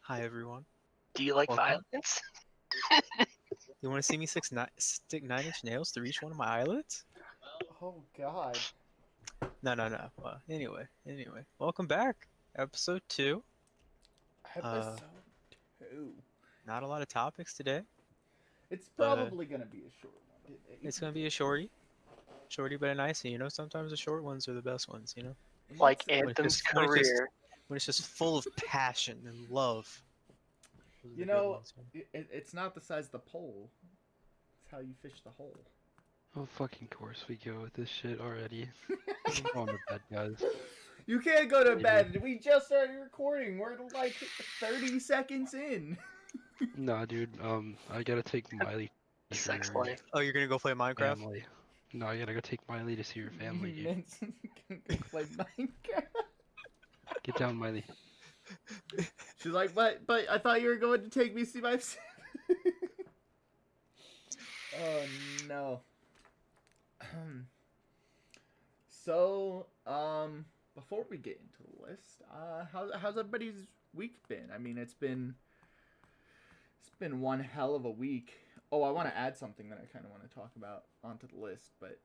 Hi everyone. Do you like Welcome. violence? You want to see me stick 9-inch nails through each one of my eyelids? Oh God. No. Anyway. Welcome back. Episode 2. Episode 2. Not a lot of topics today. It's but probably gonna be a short one. It's gonna be a shorty, but a nice one. You know, sometimes the short ones are the best ones. You know, Like It's- Anthem's when it's just- career. when it's just full of passion and love. Those are the You good know, ones, you know? it's not the size of the pole. It's how you fish the hole. Oh, fucking course we go with this shit already. I'm going to bed, guys. You can't go to Maybe. bed. We just started recording. We're like 30 seconds in. Nah, dude. I gotta take Miley. to see Sex her life. Oh, you're gonna go play Minecraft? Family. No, I gotta go take Miley to see her family, dude. Minson can play Minecraft. Get down, Miley. She's like, but I thought you were going to take me to see my. Oh no. So, before we get into the list, how's everybody's week been? I mean, it's been one hell of a week. Oh, I want to add something that I kind of want to talk about onto the list, but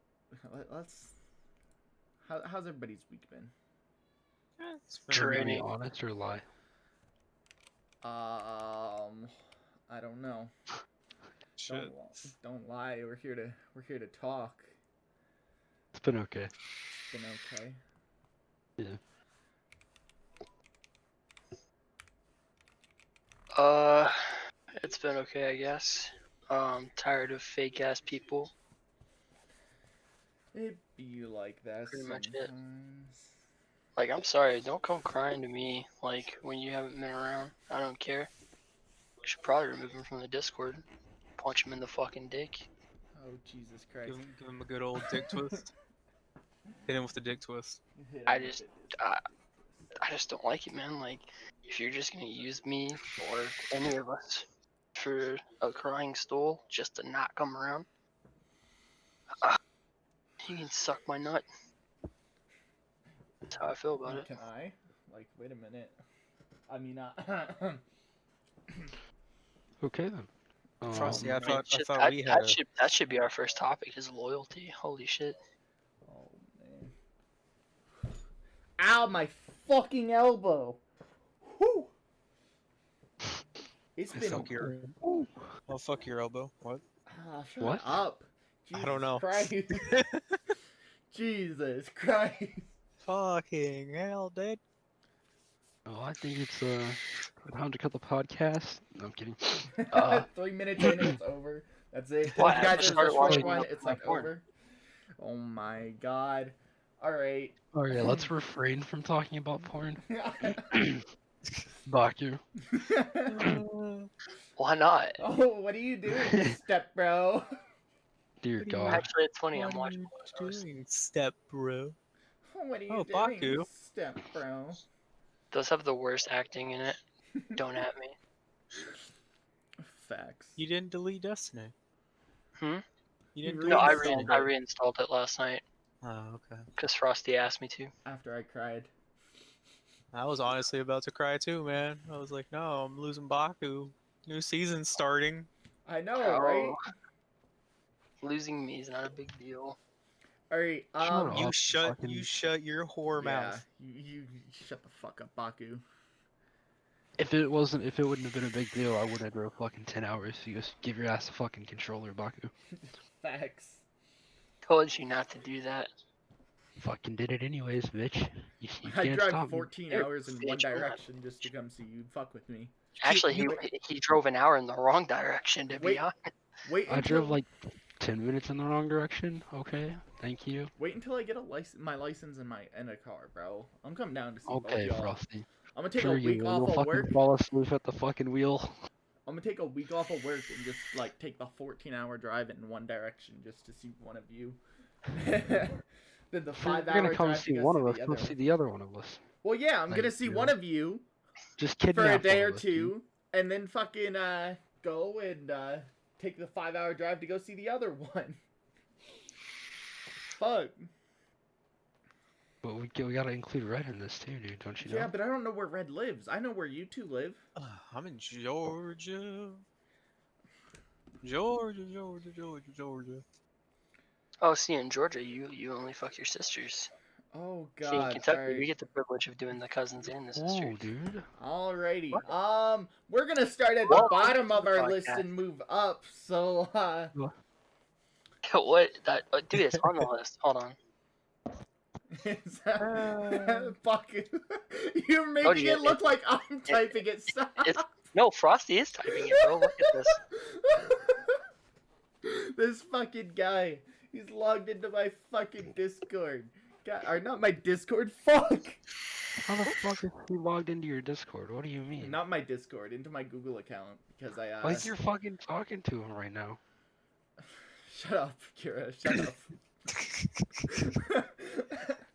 let's. How's everybody's week been? It's been Are you gonna be Draining. honest or lie? I don't know. Shit. Don't lie. We're here to talk. It's been okay. It's been okay. Yeah. It's been okay, I guess. Tired of fake ass people. It be like that Pretty sometimes. much it. Like, I'm sorry, don't come crying to me, like, when you haven't been around. I don't care. You should probably remove him from the Discord. Punch him in the fucking dick. Oh Jesus Christ! Give him a good old dick twist. Hit him with the dick twist. Hit I him with just- it. I just don't like it, man. Like, if you're just gonna use me or any of us for a crying stool just to not come around, you can suck my nut. That's how I feel about it. Can I? Like, wait a minute. I mean, Okay then. Frosty, I I mean, thought shit, we had a. that should be our first topic is loyalty. Holy shit. Oh man! Ow, my fucking elbow! Whew. It's been. Fuck your. Oh, fuck your elbow. What? Ah, shut What? up! I don't know. Jesus Christ. Jesus Christ! Fucking hell, dude. Oh, I think it's time to cut the podcast. No, I'm kidding. 3 minutes in, it's over. That's it. What, You guys I are the started short watching one. my It's like porn. over. Oh my God! All right. Oh yeah, let's refrain from talking about porn. Baku. Why not? Oh, what are you doing, step bro? Dear What do you God. Actually, it's funny. What I'm are watching you one of those. doing, step bro? What are you Oh, doing, Baku. step bro? Those have the worst acting in it. Don't at me. Facts. You didn't delete Destiny. Hmm? You didn't He delete No, I, reinstalled I it. reinstalled it last night Oh, okay. because Frosty asked me to. After I cried. I was honestly about to cry too, man. I was like, no, I'm losing Baku. New season starting. I know, right? Oh, losing me is not a big deal. All right. Shut up. You Oh, shut fucking- you shut your whore Yeah, mouth. you shut the fuck up, Baku. If it wouldn't have been a big deal, I wouldn't have drove fucking 10 hours. You just give your ass a fucking controller, Baku. Facts. Told you not to do that. Fucking did it anyways, bitch. You I can't drive stop me. 14 You're hours in one bitch, man. direction just to come see you. Fuck with me. Actually, you- he drove an hour in the wrong direction, to Wait. be honest. Wait I until drove like 10 minutes in the wrong direction. Okay, thank you. wait until I get my license and a car, bro. I'm coming down to see both Okay, y'all. Frosty. I'm gonna take Sure a you week will. off You'll of fucking work. fall asleep at the fucking wheel. I'm gonna take a week off of work and just like take the 14-hour drive in one direction just to see one of you. Then the If you're 5-hour gonna come drive see to go one see of us, the go other. see the other one of us. Well, yeah, I'm gonna Thank see you. one of you Just for kidnap a day one or of us, dude. two, and then fucking go and take the 5-hour drive to go see the other one. Fuck. But we gotta include Red in this too, dude. Don't you know? Yeah, but I don't know where Red lives. I know where you two live. I'm in Georgia. Georgia. Oh, see, in Georgia, you only fuck your sisters. Oh See, in God! Kentucky, All right. we get the privilege of doing the cousins and the sisters. Whoa, dude. Alrighty. What? We're gonna start at the Welcome bottom to of the our list podcast. and move up. So, What? That? Dude, it's on the list. Hold on. it's, Uh, Baku. You're Told making you, it look like I'm typing it. Stop. No, Frosty is typing it, bro. Look at this. This fucking guy. He's logged into my fucking Discord. God, or not my Discord. Fuck. How the fuck is he logged into your Discord? What do you mean? Not my Discord, into my Google account because I Like you're fucking talking to him right now. Shut up, Kira. Shut up.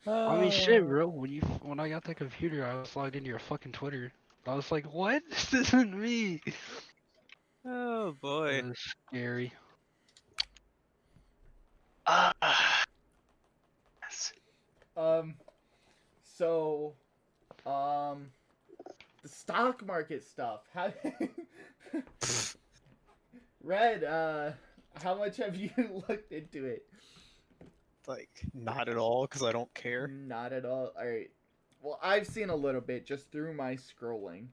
I mean, shit, bro. When I got the computer, I was logged into your fucking Twitter. I was like, what? This isn't me. oh boy. It was scary. Yes. So, the stock market stuff. How, Red, how much have you looked into it? Like, not at all, because I don't care. Not at all. Alright. Well, I've seen a little bit just through my scrolling.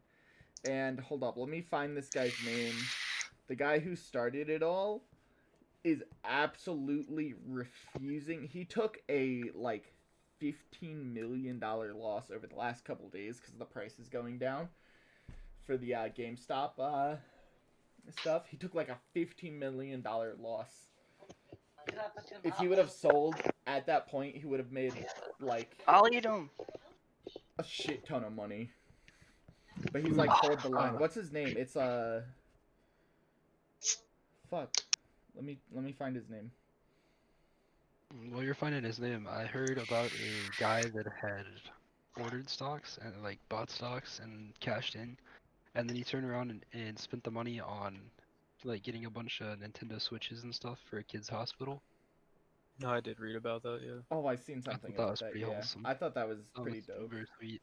And, hold up, let me find this guy's name. The guy who started it all is absolutely refusing. He took a, like, $15 million loss over the last couple days because the price is going down for the GameStop stuff. He took, like, a $15 million loss. If he would have sold at that point, he would have made, like, I'll eat them. a shit ton of money. But he's like, hold the line. What's his name? It's fuck. Let me find his name. While you're finding his name, I heard about a guy that had ordered stocks and like bought stocks and cashed in, and then he turned around and spent the money on like getting a bunch of Nintendo Switches and stuff for a kid's hospital. No, I did read about that, yeah. Oh, I seen I something thought that about was that. pretty Yeah, wholesome. I thought that was That pretty was dope. super sweet.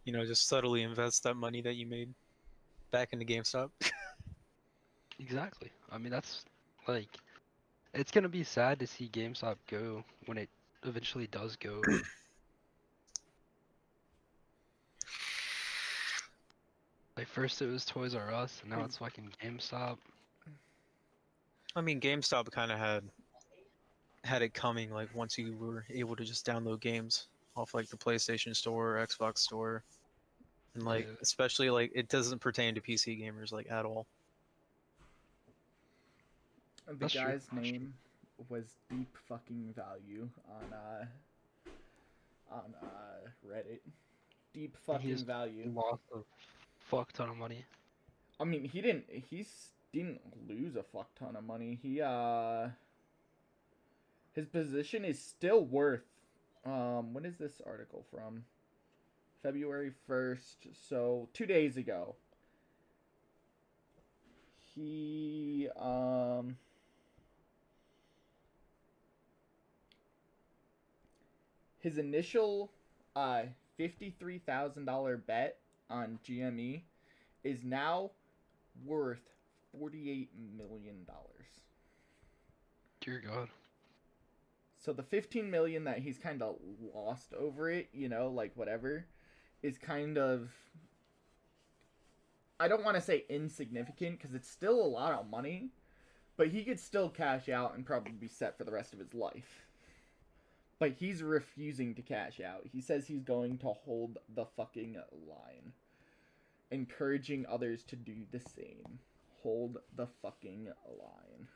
You know, just subtly invest that money that you made back into GameStop. Exactly. I mean, that's like, it's gonna be sad to see GameStop go when it eventually does go. Like first it was Toys R Us, and now it's fucking GameStop. I mean, GameStop kind of had it coming, like, once you were able to just download games off, like, the PlayStation Store or Xbox Store. And, like, Yeah. especially, like, it doesn't pertain to PC gamers, like, at all. The That's true, guy's that's true. name was Deep Fucking Value on Reddit. Deep Fucking He's Value. lost a fuck ton of money. I mean, he didn't lose a fuck ton of money. His position is still worth. When is this article from? February 1st, so 2 days ago. His initial $53,000 bet on GME is now worth $48 million. Dear God. So the 15 million that he's kind of lost over it, you know, like whatever, is kind of, I don't want to say insignificant because it's still a lot of money, but he could still cash out and probably be set for the rest of his life. But he's refusing to cash out. He says he's going to hold the fucking line, encouraging others to do the same. Hold the fucking line.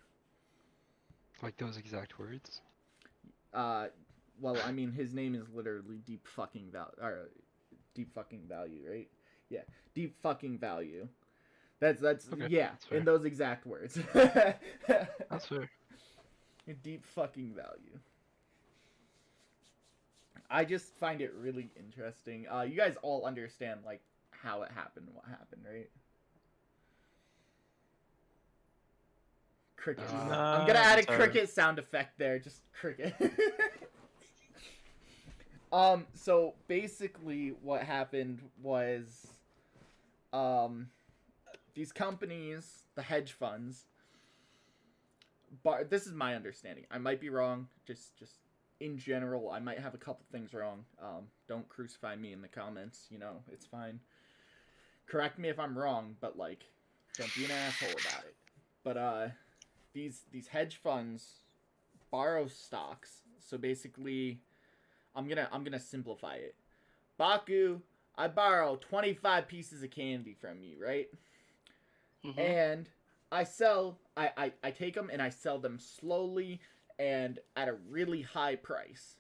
Like those exact words? Well, I mean, his name is literally Deep Fucking Value, right? Yeah, Deep Fucking Value. That's Okay, yeah, that's fair. in those exact words. That's fair. Deep Fucking Value. I just find it really interesting. You guys all understand like how it happened, what happened, right? Cricket. Nah, I'm gonna add a sorry. cricket sound effect there. Just cricket. So basically what happened was, these companies, the hedge funds, this is my understanding. I might be wrong. Just in general, I might have a couple things wrong. Don't crucify me in the comments. You know, it's fine. Correct me if I'm wrong, but like, don't be an asshole about it. But these hedge funds borrow stocks. So basically, I'm gonna simplify it. Baku, I borrow 25 pieces of candy from you, right? Mm-hmm. And I take them and I sell them slowly and at a really high price.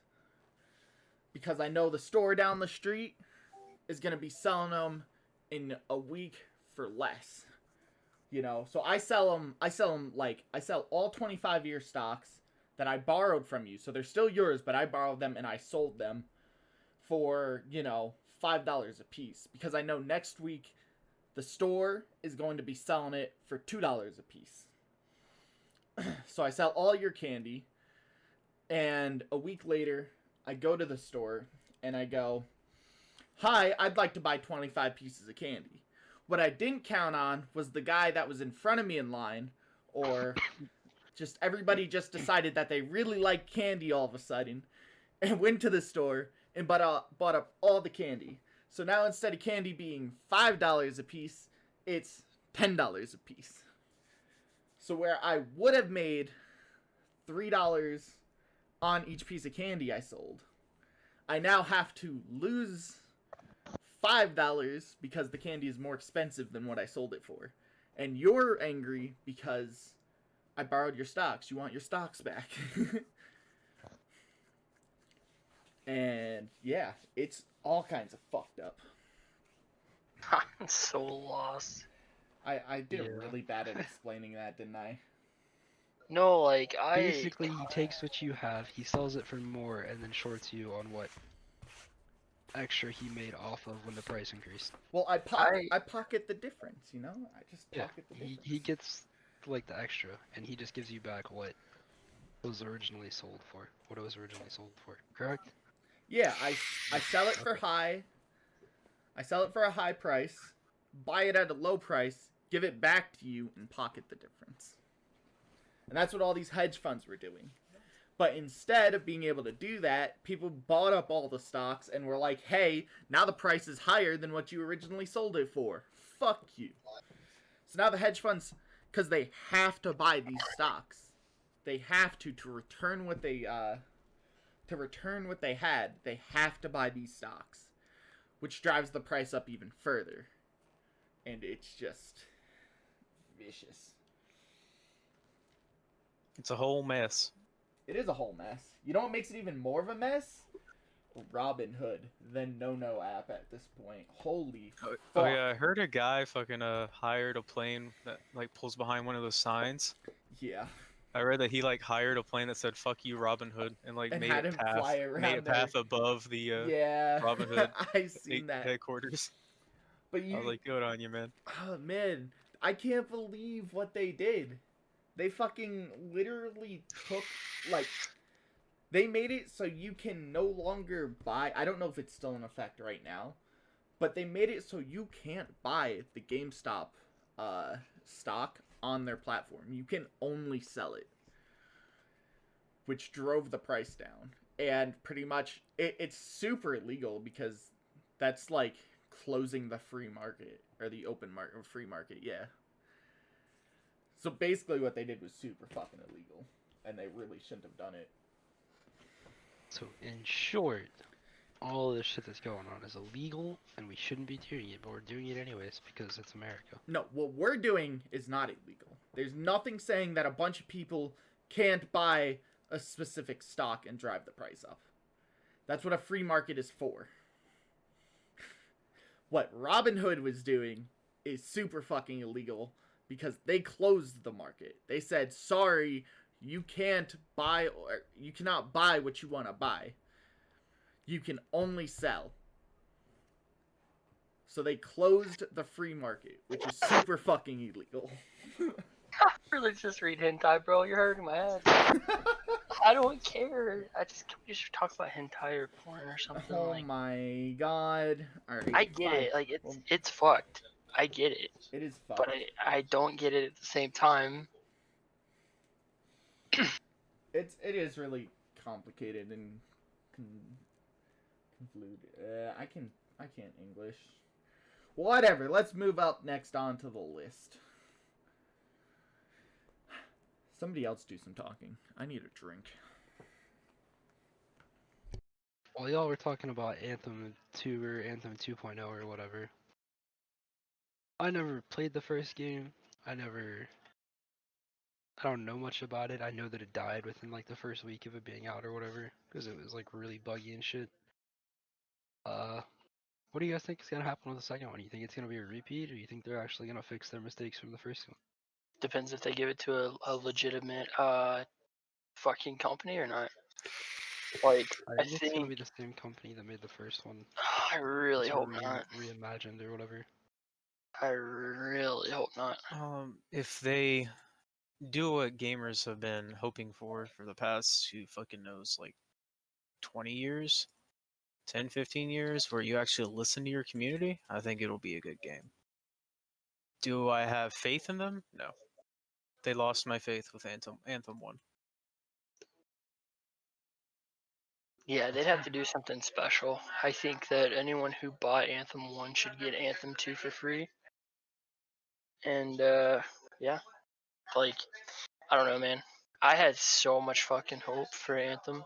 Because I know the store down the street is going to be selling them in a week for less. You know, so I sell all 25-year stocks that I borrowed from you. So they're still yours, but I borrowed them and I sold them for, you know, $5 a piece. Because I know next week the store is going to be selling it for $2 a piece. So I sell all your candy, and a week later, I go to the store, and I go, "Hi, I'd like to buy 25 pieces of candy." What I didn't count on was the guy that was in front of me in line, or just everybody just decided that they really liked candy all of a sudden, and went to the store and bought up all the candy. So now instead of candy being $5 a piece, it's $10 a piece. So where I would have made $3 on each piece of candy I sold, I now have to lose $5 because the candy is more expensive than what I sold it for. And you're angry because I borrowed your stocks. You want your stocks back. And yeah, it's all kinds of fucked up. I'm so lost. I did Yeah. really bad at explaining that, didn't I? No, like Basically, he takes what you have, he sells it for more, and then shorts you on what extra he made off of when the price increased. Well, I pocket the difference, you know? I just Yeah, pocket the difference. he gets like the extra, and he just gives you back what was originally sold for. What it was originally sold for, correct? Yeah, I sell it for high. I sell it for a high price, buy it at a low price, give it back to you, and pocket the difference. And that's what all these hedge funds were doing. But instead of being able to do that, people bought up all the stocks and were like, hey, now the price is higher than what you originally sold it for. Fuck you. So now the hedge funds, because they have to buy these stocks, they have to return what they had, they have to buy these stocks, which drives the price up even further. And it's just vicious. It's a whole mess. It is a whole mess. You know what makes it even more of a mess? Robinhood, the no app at this point. Holy Oh fuck. yeah, I heard a guy fucking hired a plane that like pulls behind one of those signs. Yeah. I read that he like hired a plane that said "fuck you, Robin Hood" and like And made had it him fly around made it there. path above the Yeah. Robin Hood I've seen that. headquarters. But I was like, good on you, man. oh man, I can't believe what they did. They fucking literally took, like, they made it so you can no longer buy, I don't know if it's still in effect right now, but they made it so you can't buy the GameStop stock on their platform. You can only sell it, which drove the price down. And pretty much, it's super illegal because that's like closing the free market, or the open market, free market, yeah. So basically what they did was super fucking illegal, and they really shouldn't have done it. So in short, all this shit that's going on is illegal, and we shouldn't be doing it, but we're doing it anyways because it's America. No, what we're doing is not illegal. There's nothing saying that a bunch of people can't buy a specific stock and drive the price up. That's what a free market is for. What Robinhood was doing is super fucking illegal because they closed the market. They said, sorry, you can't buy, or you cannot buy what you want to buy. You can only sell. So they closed the free market, which is super fucking illegal. Really just read hentai, bro. You're hurting my head. I don't care. Can we just talk about hentai or porn or something? Oh Like, my god. Alright, I get fine. it. Like, Well, it's fucked. I get it, it is but fucked. I don't get it at the same time. It is really complicated and convoluted. I can't English. Whatever. Let's move up next onto the list. Somebody else do some talking. I need a drink. While y'all were talking about Anthem 2 or Anthem 2.0 or whatever, I never played the first game. I don't know much about it. I know that it died within like the first week of it being out or whatever, because it was like really buggy and shit. What do you guys think is gonna happen with the second one? You think it's gonna be a repeat, or you think they're actually gonna fix their mistakes from the first one? Depends if they give it to a legitimate fucking company or not. Like, I I think it's gonna think be the same company that made the first one. I really Just hope not. reimagined or whatever. I really hope not. If they do what gamers have been hoping for the past, who fucking knows, like 20 years, 10, 15 years, where you actually listen to your community, I think it'll be a good game. Do I have faith in them? No. They lost my faith with Anthem 1. Yeah, they'd have to do something special. I think that anyone who bought Anthem 1 should get Anthem 2 for free. And, yeah. Like, I don't know, man. I had so much fucking hope for Anthem.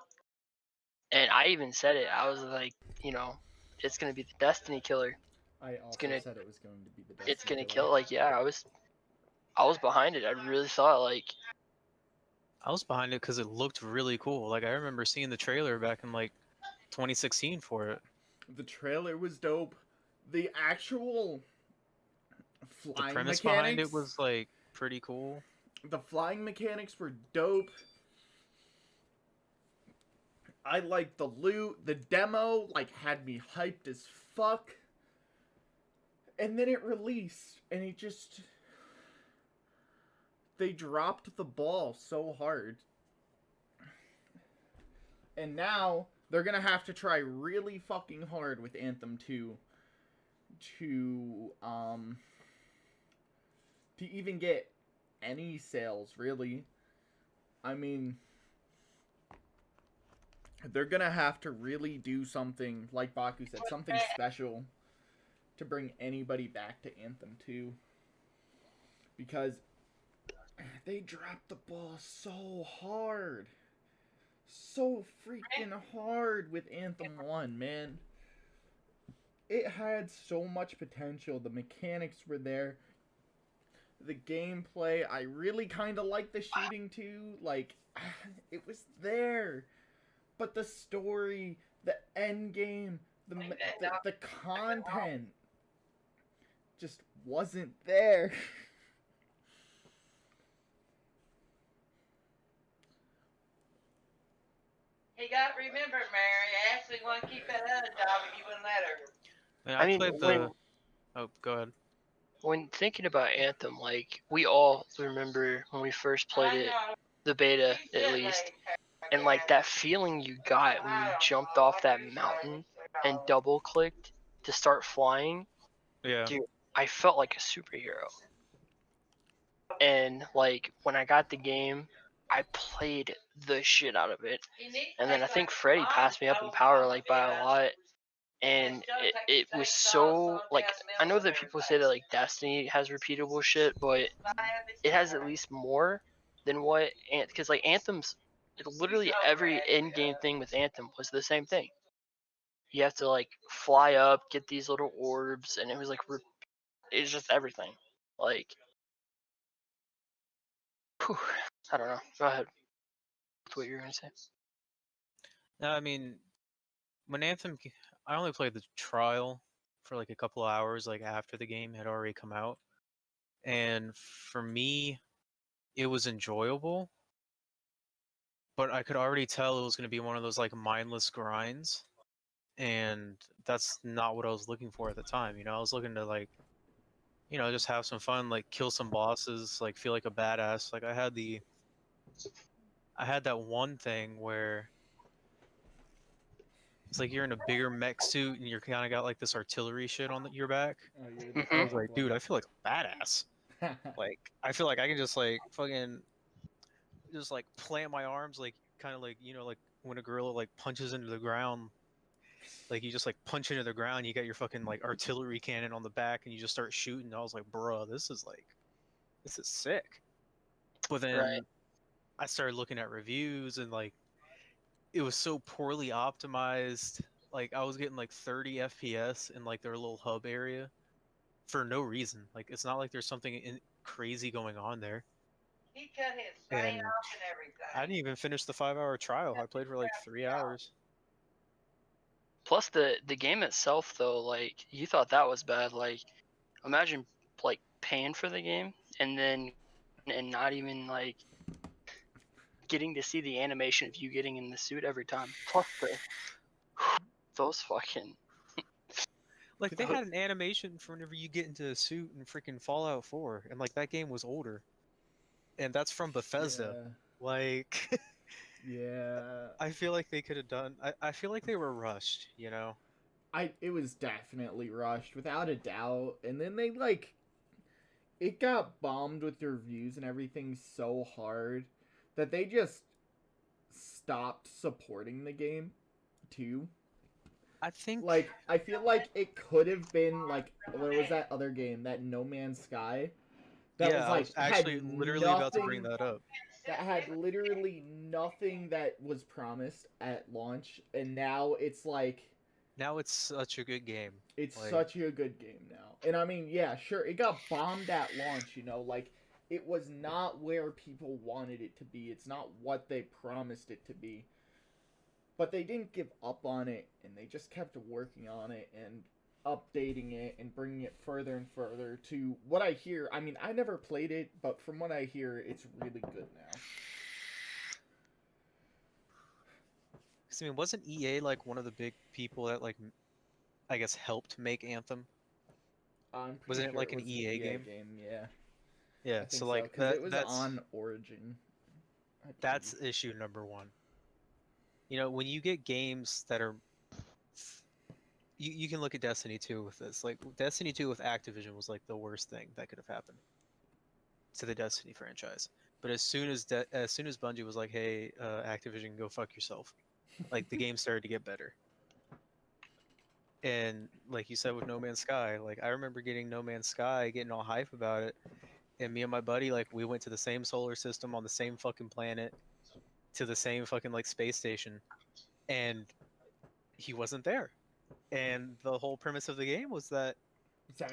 And I even said it. I was like, it's going to be the Destiny killer. I also gonna- said it was going to be the Destiny It's going to killer. kill. Like, yeah, I was behind it. I really thought, like, I was behind it because it looked really cool. Like, I remember seeing the trailer back in, like, 2016 for it. The trailer was dope. The actual The flying premise mechanics behind it was, like, pretty cool. The flying mechanics were dope. I liked the loot. The demo, like, had me hyped as fuck. And then it released, and it just... They dropped the ball so hard. And now, they're gonna have to try really fucking hard with Anthem 2 to even get any sales, really. I mean, they're gonna have to really do something, like Baku said, something special to bring anybody back to Anthem 2. Because they dropped the ball so hard. So freaking hard with Anthem 1, man. It had so much potential. The mechanics were there. The gameplay, I really kind of liked the shooting too. Like, it was there. But the story, the end game, the content just wasn't there. You got to remember, Mary, Ashley wanted to keep that other job and you wouldn't let her. I I mean, played the... Oh, go ahead. when thinking about Anthem, like, we all remember when we first played it, the beta at least, and like that feeling you got when you jumped off that mountain and double clicked to start flying. Yeah. Dude, I felt like a superhero. And like when I got the game, I played the shit out of it. And then I think Freddie passed me up in power like by a lot. And it was so, like, I know that people say that like Destiny has repeatable shit, but it has at least more than what, because like Anthem's, literally every in-game thing with Anthem was the same thing. You have to like fly up, get these little orbs, and it was like, it's just everything. Like, whew, I don't know. Go ahead with what you're gonna say. No, I mean, when Anthem... I only played the trial for like a couple of hours, like after the game had already come out. And for me, it was enjoyable. But I could already tell it was going to be one of those like mindless grinds. And that's not what I was looking for at the time. I was looking to like, you know, just have some fun, like kill some bosses, like feel like a badass. Like I had that one thing where it's like you're in a bigger mech suit and you're kind of got like this artillery shit on your back. Oh, you're the Mhm. I was like, dude, I feel like a badass. Like I feel like I can just like fucking just like plant my arms, like kind of like, you know, like when a gorilla like punches into the ground, like you just like punch into the ground, you got your fucking like artillery cannon on the back and you just start shooting. I was like, bruh, this is sick. But Right. then I started looking at reviews and like it was so poorly optimized. Like I was getting like 30 FPS in like their little hub area for no reason. Like it's not like there's something crazy going on there. He cut his And fan off and everything. I didn't even finish the 5-hour trial. I played for like 3 hours. Plus the game itself though, like you thought that was bad. Like imagine like paying for the game and not even like getting to see the animation of you getting in the suit every time. Plus those fucking Like they had an animation for whenever you get into a suit in freaking Fallout 4, and like that game was older, and that's from Bethesda. Like Yeah. I feel like they could have done. I feel like they were rushed. You know. It was definitely rushed, without a doubt. And then they it got bombed with the reviews and everything so hard that they just stopped supporting the game too. I think Like, I feel like it could have been like, what was that other game, that No Man's Sky? That yeah, was I like was actually had literally about to bring nothing, that up. that had literally nothing that was promised at launch, and now it's like Now it's such a good game. it's Like, such a good game now. And I mean, yeah, sure, it got bombed at launch, you know, like it was not where people wanted it to be. It's not what they promised it to be. But they didn't give up on it, and they just kept working on it and updating it and bringing it further and further to what I hear. I mean, I never played it, but from what I hear, it's really good now. 'cause, I mean, wasn't EA like one of the big people that like I guess helped make Anthem? I'm pretty Wasn't it sure like it an was EA game? Yeah. Yeah. I think So so, like because it was that's on Origin. that's issue number one. You know, when you get games that are you can look at Destiny 2 with this. Like Destiny 2 with Activision was like the worst thing that could have happened to the Destiny franchise. But as soon as Bungie was like, "Hey, Activision, go fuck yourself," like the game started to get better. And like you said with No Man's Sky, like I remember getting No Man's Sky, getting all hype about it, and me and my buddy like we went to the same solar system on the same fucking planet, to the same fucking like space station, and he wasn't there. And the whole premise of the game was that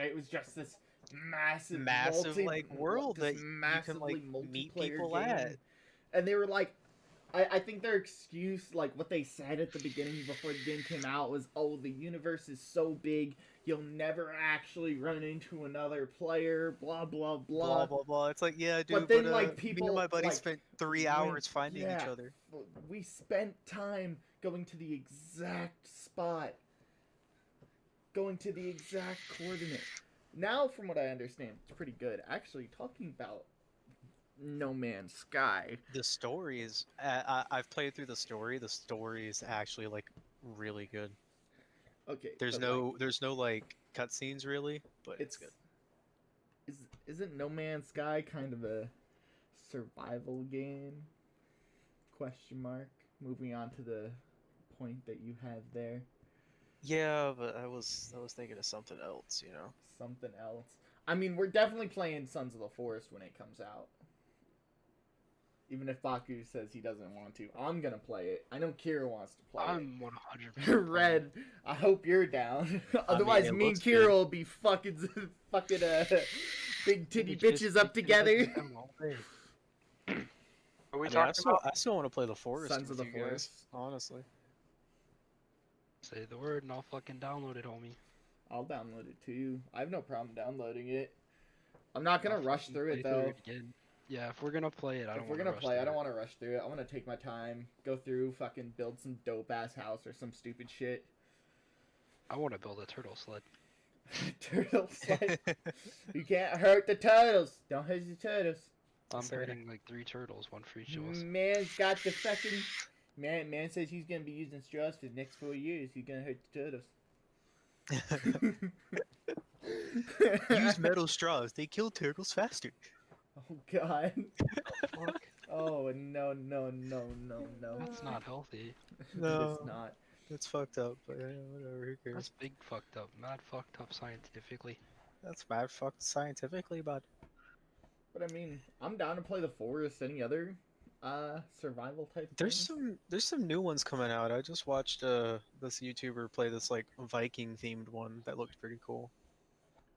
It was just this massive like world this that you can like massively meet multiplayer people game. at. And they were like, I think their excuse, like what they said at the beginning before the game came out, was, oh, the universe is so big, you'll never actually run into another player, blah, blah, blah. Blah blah blah. It's like, yeah, dude, But then, like people, me and my buddy like, spent 3 hours finding each other. We spent time going to the exact spot, going to the exact coordinate. Now, from what I understand, it's pretty good. Actually, talking about No Man's Sky, The story is I've played through the story. The story is actually like really good. okay, There's but, no like cutscenes really, but it's good. Isn't No Man's Sky kind of a survival game? Question mark. Moving on to the point that you had there. Yeah, but I was thinking of something else, you know. Something else. I mean, we're definitely playing Sons of the Forest when it comes out. Even if Baku says he doesn't want to, I'm gonna play it. I know Kira wants to play I'm 100% it. Red, I hope you're down. Otherwise, it me and looks Kira good. will be fucking big titty bitches up together. Are we I talking about? still want to play the Forest. Sons of with the you guys, Forest. honestly. Say the word and I'll fucking download it, homie. I'll download it too. I have no problem downloading it. I'm not gonna I'll rush fucking through it play though. again. Yeah, if we're gonna play it, I don't If we're wanna gonna rush play, I through don't it. want to rush through it. I want to take my time, go through, fucking build some dope ass house or some stupid shit. I want to build a turtle sled. Turtles like you can't hurt the turtles. Don't hurt the turtles. I'm Sorry. hurting like 3 turtles, one for each of us. Man's got the fucking man says he's gonna be using straws for the next 4 years. He's gonna hurt the turtles. Use metal straws. They kill turtles faster. Oh god. Fuck, Oh no. that's not healthy. No. It's not. It's fucked up, but yeah, whatever. Who cares? That's big fucked up. Mad fucked up scientifically. That's bad fucked scientifically, bud. But I mean, I'm down to play the forest. Any other survival type There's things? some new ones coming out. I just watched this YouTuber play this like Viking themed one that looked pretty cool.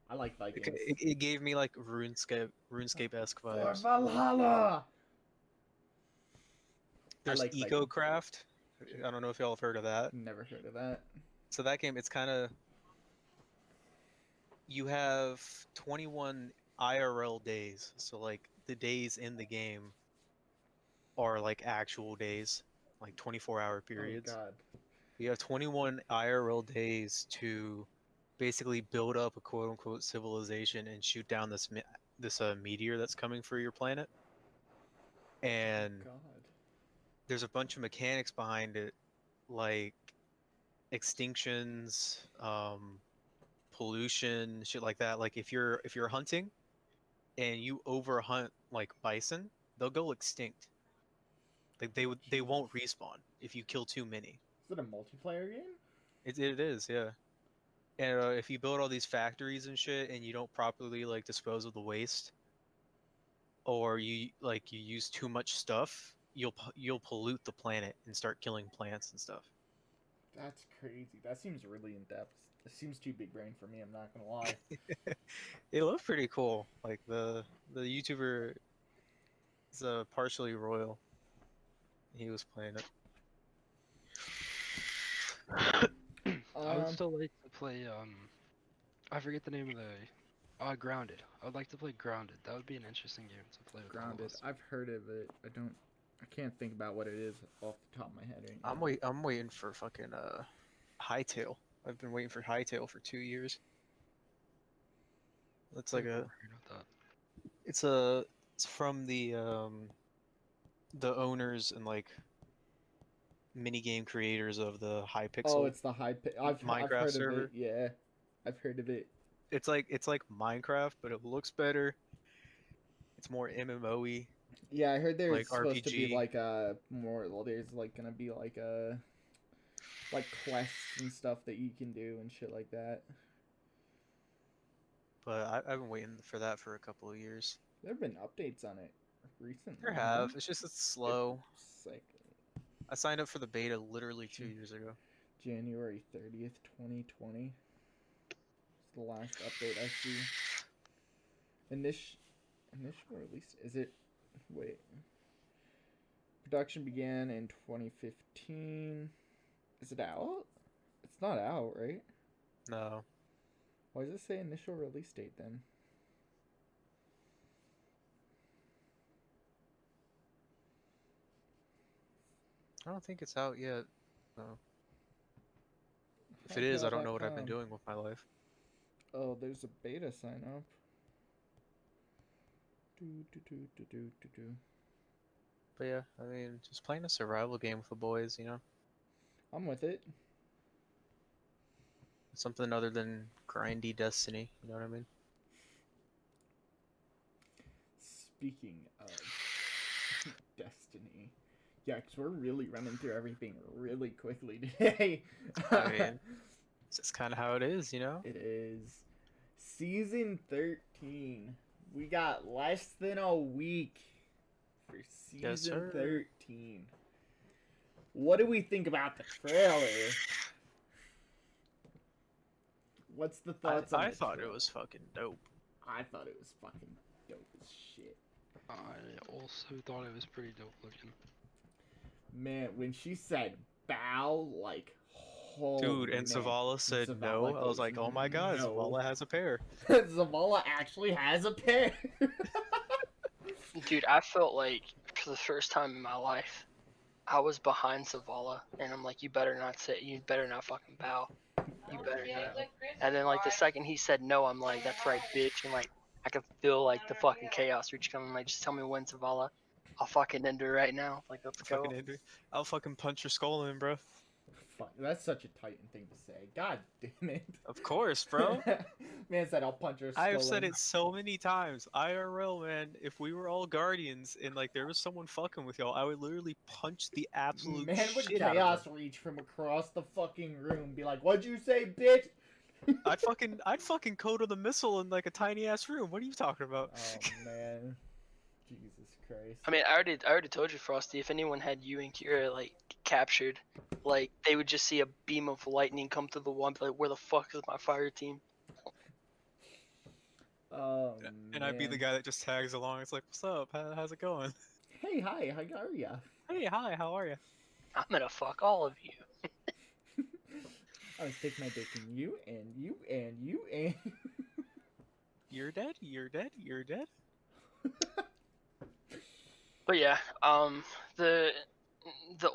I like Vikings. It gave me like RuneScape-esque For vibes. Valhalla! There's like Vikings. EcoCraft. I don't know if y'all have heard of that. Never heard of that. So that game, it's kind of, you have 21 IRL days. So like the days in the game are like actual days, like 24-hour periods. Oh god. You have 21 IRL days to basically build up a quote-unquote civilization and shoot down this meteor that's coming for your planet. And God. there's a bunch of mechanics behind it, like extinctions, pollution, shit like that. Like if you're hunting and you overhunt like bison, they'll go extinct. Like they won't respawn if you kill too many. Is it a multiplayer game? It is, yeah. And if you build all these factories and shit and you don't properly like dispose of the waste, or you use too much stuff, you'll pollute the planet and start killing plants and stuff. That's crazy. That seems really in depth. It seems too big brain for me, I'm not gonna lie. It looked pretty cool. Like the YouTuber is partially royal. He was playing it. I would still like to play I forget the name of the Grounded. I would like to play Grounded. That would be an interesting game to play with all of Grounded. us. I've heard of it. I can't think about what it is off the top of my head right now. I'm waiting for fucking Hightail. I've been waiting for Hightail for 2 years. It's like Never heard of that. it's from the owners and like mini game creators of the Hypixel. Oh, it's the I've Minecraft heard server. of it. Yeah, I've heard of it. It's like Minecraft, but it looks better. It's more MMO-y. Yeah, I heard there's Like supposed to be RPG. like more. Well, there's like gonna be like like quests and stuff that you can do and shit like that. But I've been waiting for that for a couple of years. There have been updates on it recently. There have. It's just it's slow. It's like I signed up for the beta literally 2 years ago. January 30th, 2020. It's the last update I see. Initial release. Is it? Wait. Production began in 2015. Is it out? It's not out, right? No. Why does it say initial release date then? I don't think it's out yet. No. If it is, I don't know what I've been doing with my life. Oh, there's a beta sign up. But yeah, I mean, just playing a survival game with the boys, you know? I'm with it. Something other than grindy Destiny, you know what I mean? Speaking of Destiny. Yeah, because we're really running through everything really quickly today. I mean, it's just kind of how it is, you know? It is season 13. We got less than a week for Yes, season sir. 13. What do we think about the trailer? What's the thoughts on I the thought trailer? it was fucking dope. I thought it was fucking dope as shit. I also thought it was pretty dope looking. Man, when she said bow, like, oh, Dude, and man. Zavala said Zavala no. I was goes, like, oh my god, "No." Zavala has a pair. Zavala actually has a pair. Dude, I felt like for the first time in my life, I was behind Zavala, and I'm like, you better not fucking bow. You better know. And then like the second he said no, I'm like, that's right, bitch. And like I can feel like the fucking chaos reach coming. Like, just tell me when, Zavala. I'll fucking end it right now. Like, let's go. I'll fucking punch your skull in, bro. Fuck, that's such a Titan thing to say. God damn it. Of course, bro. Man said I'll punch her skull I have said in. it so many times. IRL, man. If we were all guardians and like there was someone fucking with y'all, I would literally punch the absolute Man would shit out of chaos them. reach from across the fucking room. Be like, what'd you say, bitch? I'd fucking coder the missile in like a tiny ass room. What are you talking about? Oh man. Jesus Christ. I mean, I already told you, Frosty. If anyone had you and Kira like captured, like they would just see a beam of lightning come through the wall and be like, "Where the fuck is my fire team?" Oh And man. I'd be the guy that just tags along. It's like, what's up? How's it going? Hey, hi, how are ya? Hey, hi, how are you? I'm gonna fuck all of you. I would stick my dick in you and you and you and. You're dead. You're dead. You're dead. But yeah, the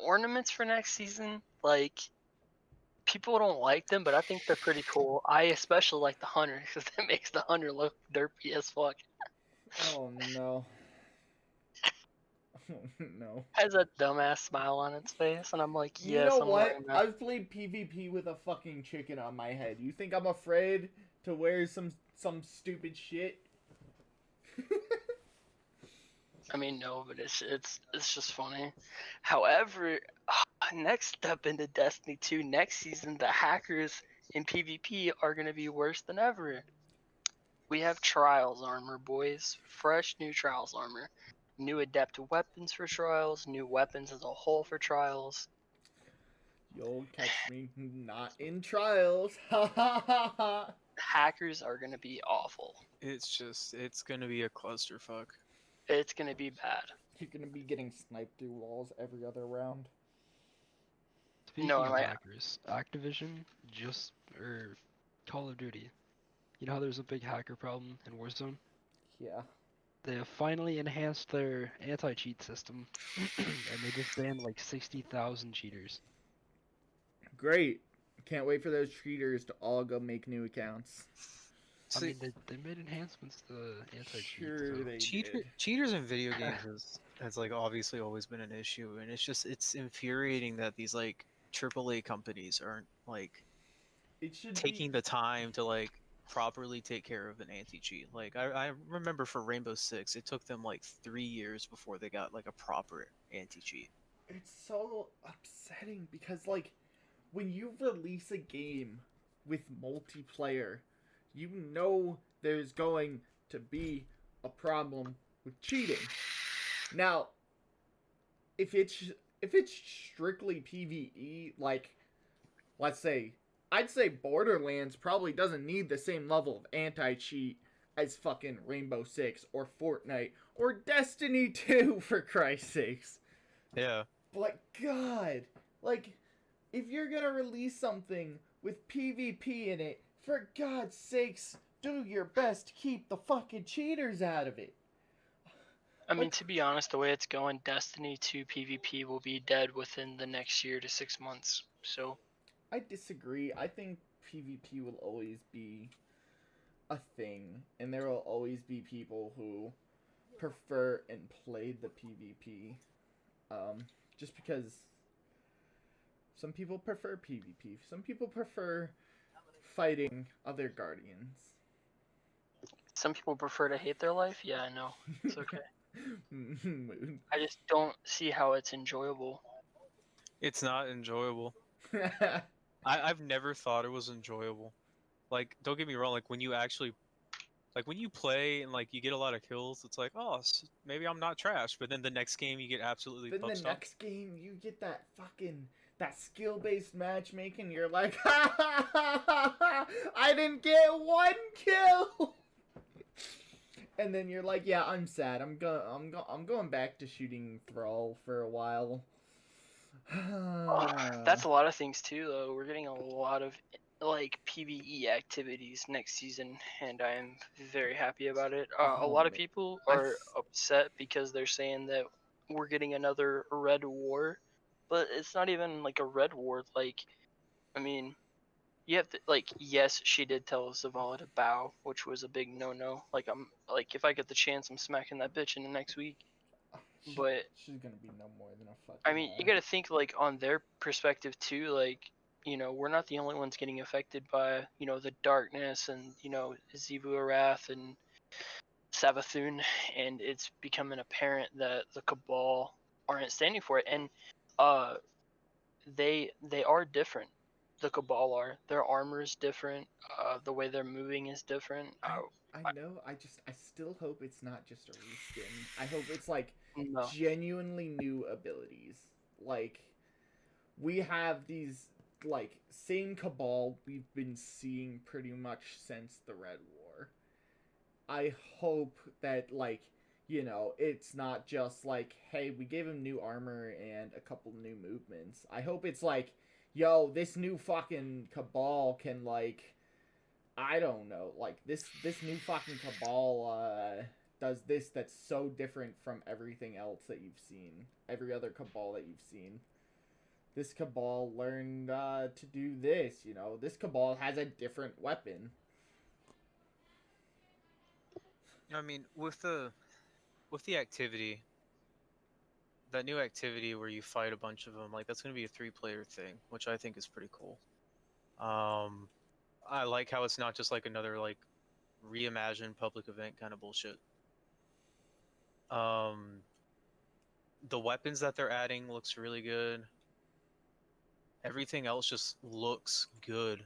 ornaments for next season, like people don't like them, but I think they're pretty cool. I especially like the hunter because it makes the hunter look derpy as fuck. Oh no. Oh no. Has a dumbass smile on its face, and I'm like, You yes, know I'm what? wearing that. I've played PvP with a fucking chicken on my head. You think I'm afraid to wear some stupid shit? I mean, no, but it's just funny. However, next step into Destiny 2 next season, the hackers in PvP are gonna be worse than ever. We have Trials armor, boys. Fresh new Trials armor. New adept weapons for Trials. New weapons as a whole for Trials. You'll catch me not in trials. Ha ha ha ha. Hackers are gonna be awful. It's gonna be a clusterfuck. It's gonna be bad. You're gonna be getting sniped through walls every other round. Speaking No, of like, hackers, Activision or Call of Duty. You know how there's a big hacker problem in Warzone? Yeah. They have finally enhanced their anti-cheat system, and they just banned like 60,000 cheaters. Great. Can't wait for those cheaters to all go make new accounts. I See, mean, they made enhancements to the anti-cheat. Sure so- they cheaters in video games has like obviously always been an issue, and it's infuriating that these like AAA companies aren't like It should taking the time to like properly take care of an anti-cheat. Like I remember for Rainbow Six, it took them like 3 years before they got like a proper anti-cheat. It's so upsetting because like when you release a game with multiplayer, you know there's going to be a problem with cheating. Now, if it's strictly PvE, like let's say I'd say Borderlands probably doesn't need the same level of anti-cheat as fucking Rainbow Six or Fortnite or Destiny 2 for Christ's sakes. Yeah. But God, like if you're gonna release something with PvP in it, for God's sakes, do your best to keep the fucking cheaters out of it. I mean, to be honest, the way it's going, Destiny 2 PvP will be dead within the next year to 6 months. So I disagree. I think PvP will always be a thing, and there will always be people who prefer and play the PvP. Just because some people prefer PvP. Some people prefer fighting other guardians. some people prefer to hate their life. Yeah, I know. It's okay. I just don't see how it's enjoyable. It's not enjoyable. I've never thought it was enjoyable. Like, don't get me wrong, like when you actually like when you play and like you get a lot of kills, it's like, oh, maybe I'm not trash. But then the next game you get absolutely Then the pumped up. next game you get that fucking skill-based matchmaking. You're like, ha ha ha ha ha! I didn't get one kill. And then you're like, yeah, I'm sad. I'm going back to shooting Thrall for a while. That's a lot of things too, though. We're getting a lot of like PvE activities next season, and I'm very happy about it. A lot of man. people are upset because they're saying that we're getting another Red War, but it's not even like a Red War. Like, I mean, you have to, like, yes, she did tell Zavala to bow, which was a big no-no. Like, if I get the chance, I'm smacking that bitch in the next week. But she's gonna be no more than a fucking. I mean, you gotta think, like, on their perspective too. Like, we're not the only ones getting affected by, the darkness and, Zivu Arath and Savathun, and it's becoming apparent that the Cabal aren't standing for it, and they are different. The Cabal are. Their armor is different. The way they're moving is different. I know. I still hope it's not just a reskin. I hope it's like No. genuinely new abilities. Like we have these like same Cabal we've been seeing pretty much since the Red War. I hope that like it's not just like, hey, we gave him new armor and a couple new movements. I hope it's like, yo, this new fucking Cabal can like, I don't know, like this new fucking Cabal does this that's so different from everything else that you've seen, every other Cabal that you've seen. This Cabal learned to do this, this Cabal has a different weapon. I mean, with the activity, that new activity where you fight a bunch of them, like that's gonna be a 3-player thing, which I think is pretty cool. I like how it's not just like another like reimagined public event kind of bullshit. The weapons that they're adding looks really good. Everything else just looks good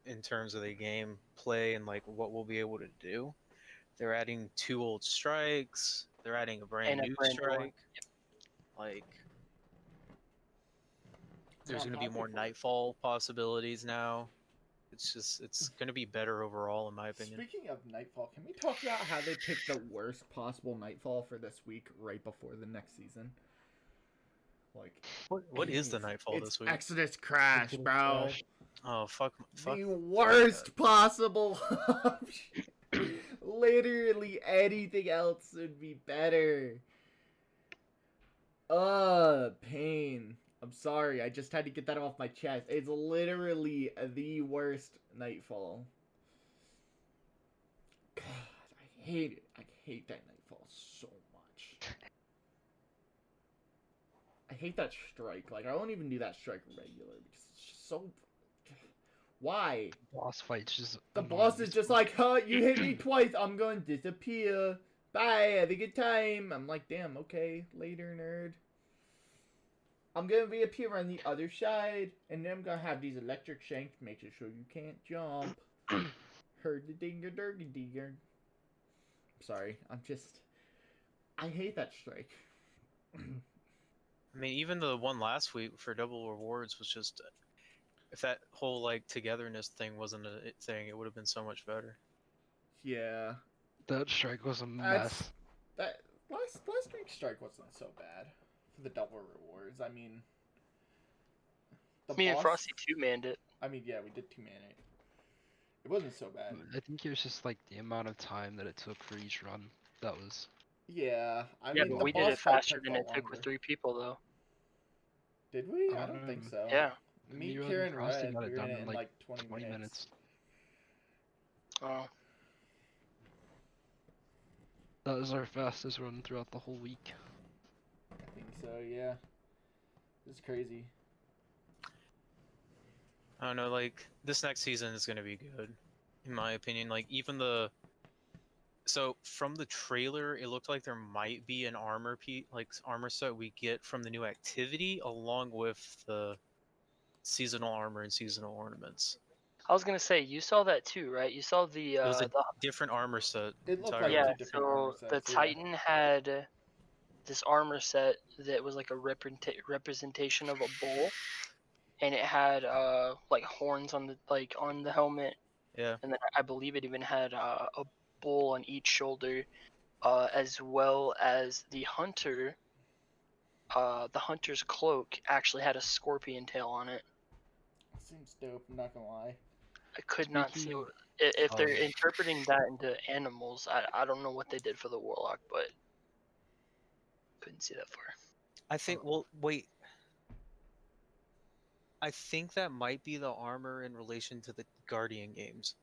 in terms of the game play and like what we'll be able to do. They're adding 2 old strikes. They're adding a brand new strike. Like, there's going to be more Nightfall possibilities now. It's going to be better overall, in my opinion. Speaking of Nightfall, can we talk about how they picked the worst possible Nightfall for this week right before the next season? Like, what is the Nightfall this week? Exodus Crash, bro. Crash. Oh, fuck. The worst possible option. Literally anything else would be better. Pain. I'm sorry, I just had to get that off my chest. It's literally the worst Nightfall. God, I hate it. I hate that Nightfall so much. I hate that strike. Like, I won't even do that strike regular because it's just so... Why? Boss fight's just The annoying boss is as just fuck. like, huh, you hit me twice, I'm going to disappear. Bye, have a good time. I'm like, damn, okay, later, nerd. I'm gonna reappear on the other side, and then I'm gonna have these electric shanks make it so you can't jump. Heard the dinger durgy dinger. Sorry, I hate that strike. I mean, even the one last week for double rewards was just... If that whole, like, togetherness thing wasn't a thing, it would have been so much better. Yeah. That strike was a mess. That last week's strike wasn't so bad for the double rewards. I mean, Me and Frosty 2-manned it. I mean, yeah, we did 2-man it. It wasn't so bad. I think it was just like the amount of time that it took for each run. That was. Yeah, I Yeah, mean, but we did it faster than it took with 3 people, though. Did we? I don't think so. Yeah. Me, Kieran, and Red, we were in it in like 20 minutes. Oh. That was our fastest run throughout the whole week. I think so, yeah. It's crazy. I don't know, like, this next season is going to be good, in my opinion. Like, even so, from the trailer, it looked like there might be an armor set we get from the new activity, along with the seasonal armor and seasonal ornaments. I was gonna say, you saw that too, right? You saw the It was a different armor set. It looked entirely. like yeah. two different armor So sets, the Titan had this armor set that was like a representation of a bull, and it had like horns on the helmet. Yeah. And then I believe it even had a bull on each shoulder, as well as the hunter. The hunter's cloak actually had a scorpion tail on it. Seems dope, I'm not gonna lie. I could not see if they're interpreting that into animals. I don't know what they did for the warlock, but couldn't see that far. I think. Well, wait. I think that might be the armor in relation to the Guardian games.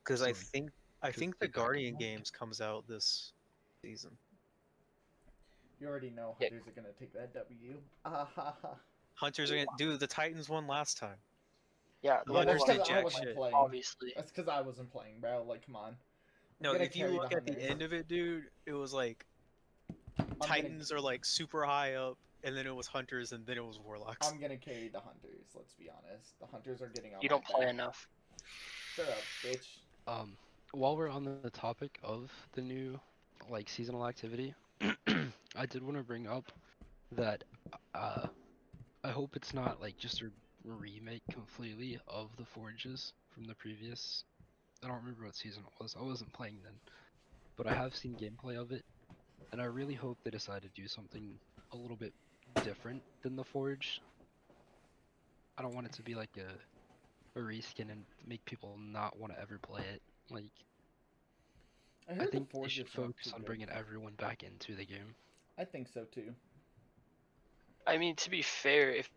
Because I So, think the the Guardian Guardian? games comes out this season. You already know Yeah. Hunters are gonna take that W. Ah ha ha. Hunters are gonna do the Titans won last time. Yeah, the Yeah, that's Hunters Warlocks did because I jack wasn't shit. playing. obviously. That's because I wasn't playing, bro. Like, come on. I'm No, gonna if you carry look the at the Hunters. end of it, dude, it was like I'm Titans are like super high up, and then it was Hunters, and then it was Warlocks. I'm gonna carry the Hunters. Let's be honest. The Hunters are getting on You my don't play back. enough. Shut up, bitch. While we're on the topic of the new like seasonal activity, I did want to bring up that I hope it's not like just a remake completely of the Forges from the previous. I don't remember what season it was. I wasn't playing then, but I have seen gameplay of it, and I really hope they decide to do something a little bit different than the Forge. I don't want it to be like a reskin and make people not want to ever play it. Like, I I heard the think they Forge should is not focus too on good. bringing everyone back into the game. I think so too. I mean, to be fair, if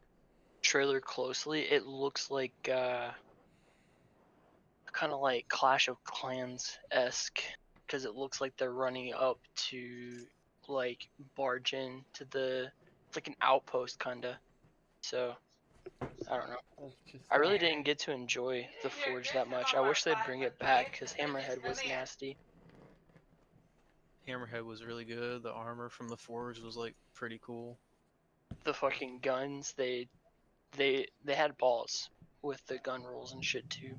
trailer closely, it looks like kind of like Clash of Clans esque, because it looks like they're running up to like barge in to the. It's like an outpost kinda. So I don't know. Let's just. I really didn't get to enjoy the Forge that much. I wish they'd bring it back because Hammerhead was nasty. Hammerhead was really good. The armor from the Forge was like pretty cool. The fucking guns, they had balls with the gun rolls and shit too.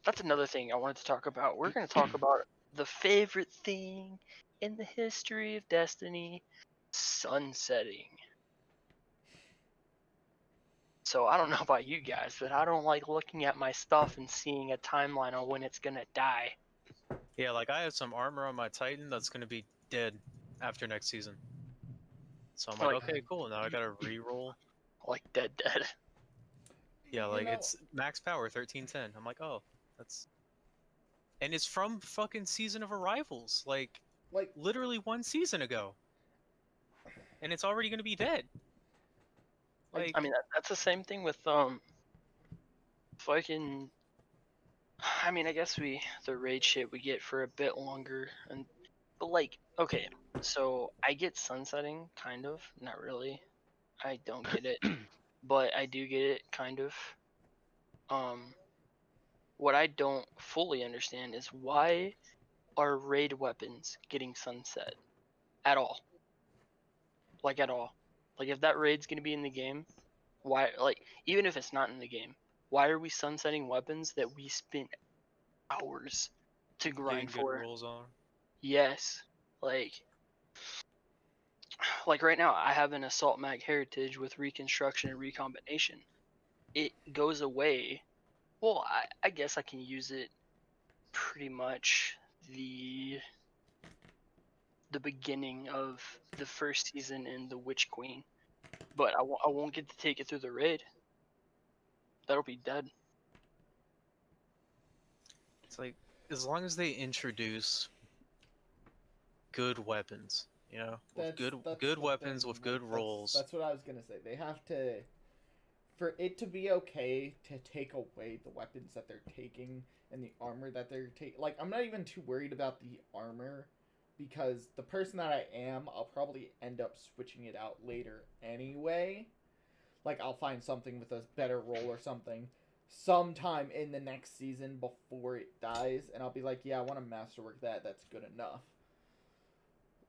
That's another thing I wanted to talk about. We're gonna talk about the favorite thing in the history of Destiny, sunsetting. So I don't know about you guys, but I don't like looking at my stuff and seeing a timeline on when it's gonna die. Yeah, like I have some armor on my Titan that's gonna be dead after next season. So I'm like, Like, okay, cool. Now I gotta re-roll. like dead. Yeah, You like know, it's max power 1310. I'm like, oh, that's, and it's from fucking Season of Arrivals, like like literally 1 season ago, and it's already gonna be dead. Like, I mean, that's the same thing with fucking. I mean, I guess the raid shit we get for a bit longer, but like, okay, so I get sunsetting, kind of, not really. I don't get it, but I do get it, kind of. What I don't fully understand is why are raid weapons getting sunset at all? Like at all? Like if that raid's gonna be in the game, why? Like even if it's not in the game, why are we sunsetting weapons that we spent hours to getting grind good for? rolls on. Yes, like right now, I have an assault mag heritage with reconstruction and recombination. It goes away. Well, I guess I can use it pretty much the beginning of the first season in the Witch Queen, but I won't get to take it through the raid. That'll be dead. It's like as long as they introduce good weapons, you know, with that's good the weapons thing. with Like, good rolls. That's what I was gonna say. They have to, for it to be okay to take away the weapons that they're taking and the armor that they're taking. Like, I'm not even too worried about the armor because the person that I am, I'll probably end up switching it out later anyway. Like, I'll find something with a better roll or something sometime in the next season before it dies, and I'll be like, yeah, I want to masterwork that. That's good enough.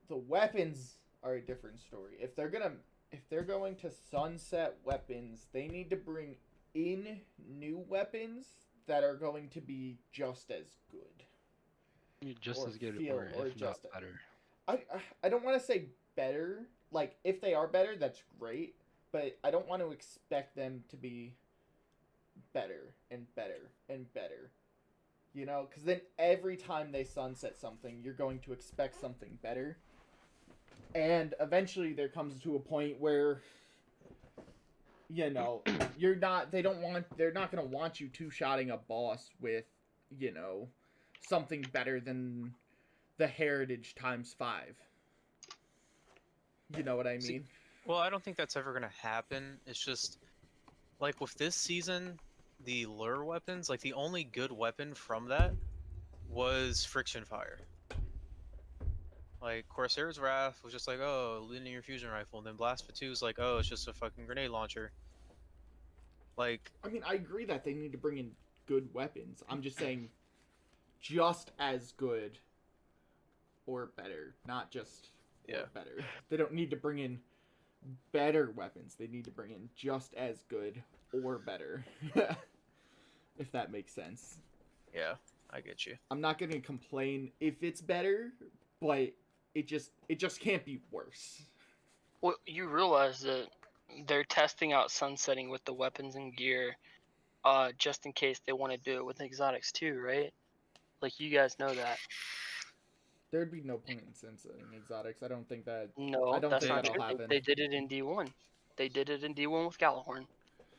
The weapons are a different story. If they're going to sunset weapons, they need to bring in new weapons that are going to be just as good. Just Or as good, feel, or or if not just better. I don't want to say better. Like, if they are better, that's great. But I don't want to expect them to be better and better and better. You know? Because then every time they sunset something, you're going to expect something better. And eventually there comes to a point where, you know, they're not going to want you two-shotting a boss with, you know, something better than the heritage times 5. You know what I mean? Well, I don't think that's ever gonna happen. It's just like with this season, the lure weapons, like the only good weapon from that was friction fire. Like Corsair's Wrath was just like, oh, linear fusion rifle, and then Blast for 2 is like, oh, it's just a fucking grenade launcher. Like, I mean, I agree that they need to bring in good weapons. I'm just saying, just as good or better, not just or better. They don't need to bring in better weapons. They need to bring in just as good or better. If that makes sense. yeah, I get you. I'm not gonna complain if it's better, but it just can't be worse. Well, you realize that they're testing out sunsetting with the weapons and gear, just in case they want to do it with exotics too, right? Like you guys know that. There'd be no point in censoring exotics. I don't think No, that's think not that'll true. happen. They did it in D1. They did it in D1 with Gallahorn.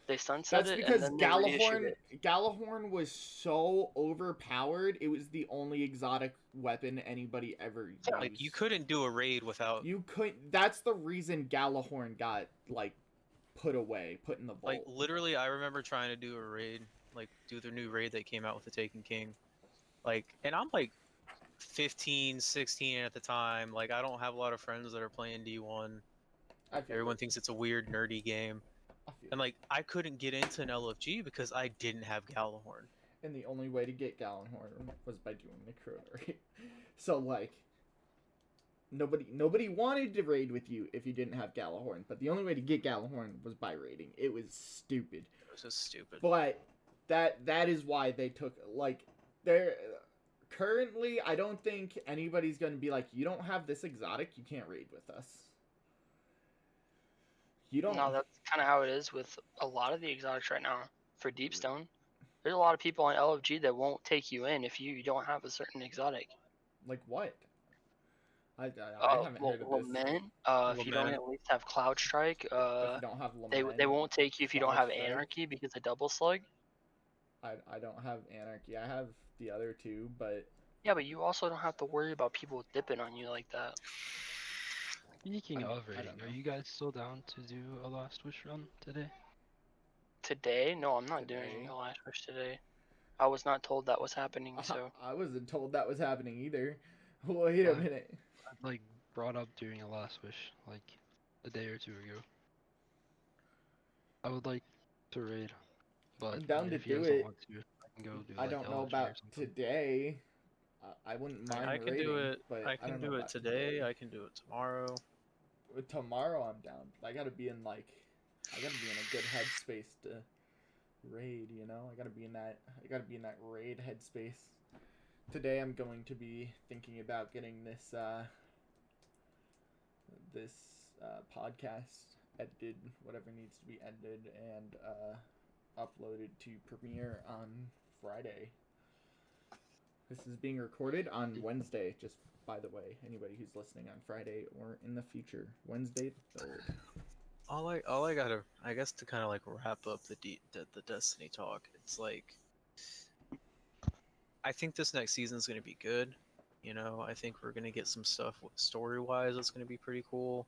They sunset That's it and because then they reissued it. Gallahorn was so overpowered. It was the only exotic weapon anybody ever used. Like, you couldn't do a raid without. You couldn't. That's the reason Gallahorn got like put away, put in the vault. Like, literally, I remember trying to do a raid, like do the new raid that came out with the Taken King. Like, and I'm like 15, 16 at the time. Like, I don't have a lot of friends that are playing D1. Everyone thinks it's a weird, nerdy game. And like, I couldn't get into an LFG because I didn't have Gallahorn. And the only way to get Gallahorn was by doing the crew raid. So like, nobody wanted to raid with you if you didn't have Gallahorn. But the only way to get Gallahorn was by raiding. It was stupid. It was just stupid. But that is why they took like they're currently. I don't think anybody's gonna be like, you don't have this exotic, you can't raid with us. You don't. No, that's kind of how it is with a lot of the exotics right now. For Deepstone, there's a lot of people on LFG that won't take you in if you don't have a certain exotic. Like what? I haven't heard of this. Lament. If you don't at least have Cloud Strike, If you don't have Lament, they won't take you if you don't have Cloud Strike. Anarchy because of double slug. I don't have Anarchy. I have the other two, but Yeah, but you also don't have to worry about people dipping on you like that. Speaking of I raiding, don't know. are you guys still down to do a last wish run today? Today? No, I'm not Today? doing a last wish today. I was not told that was happening, so. I wasn't told that was happening either. Wait a minute. I like brought up doing a last wish like a day or two ago. I would like to raid, but I'm down to if you do guys don't it. want to, I can go do I like don't know LFG or about something. today. I wouldn't mind I can raiding, do it. but I can don't know do it about today. I can do it tomorrow. Tomorrow I'm down. I gotta be in a good headspace to raid, you know? I gotta be in that raid headspace. Today I'm going to be thinking about getting this podcast edited, whatever needs to be edited, and uploaded to Premiere on Friday. This is being recorded on Wednesday, just by the way, anybody who's listening on Friday or in the future, Wednesday the 3rd. All I gotta, I guess, to kind of like wrap up the Destiny talk. It's like, I think this next season's gonna be good. You know, I think we're gonna get some stuff story-wise that's gonna be pretty cool.